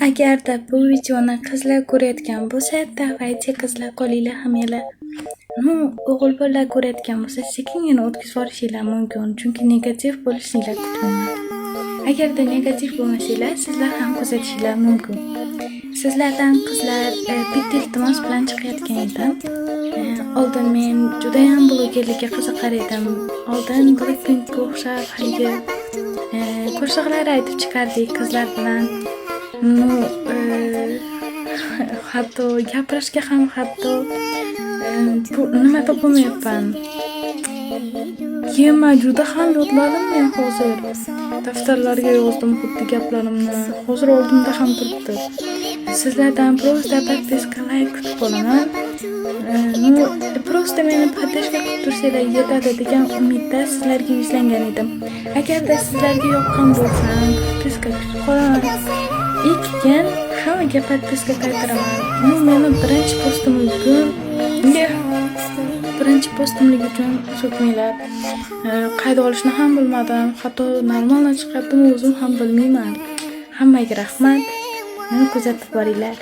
Agarda bu videoni qizlar ko'rayotgan bo'lsa, давайте qizlar qolinglar hammalar. O'g'il bolalar ko'rayotgan bo'lsa, sekingina o'tkazib yuborishinglar mumkin, chunki negativ bo'lishinglar kutmayman. Agarda negativ bo'lmasanglar, sizlar ham kuzatishingiz mumkin. Sizlardan qizlar bitta iltimos bilan chiqayotgan edim. Oldin men juda ham blogerlikka qiziqar edim. Oldin Blackpinkga o'xshab haligi qo'shiqlar aytib chiqardik qizlar bilan. Hatto gapirishga ham nima topolmayapman. Juda ham yodladim men hozir. Daftarlarga yozdim xuddi gaplarimni. Hozir oldimda ham turibdi. Sizlardan просто подписка, like kutib qolaman. Просто meni поддержка qilib tursanglar yetadi degan umidda sizlarga yuzlangan edim. Agarda sizlarga yoqqan bo'lsa, подписка kutib qolaman. Keyin hammaga подписка qaytaraman. Meni birinchi postimlik uchun so'kmanglar. Qayda olishni ham bilmadim. Hatto normalni chiqardimmi o'zim ham bilmayman. Hammaga rahmat. Meni kuzatib boringlar.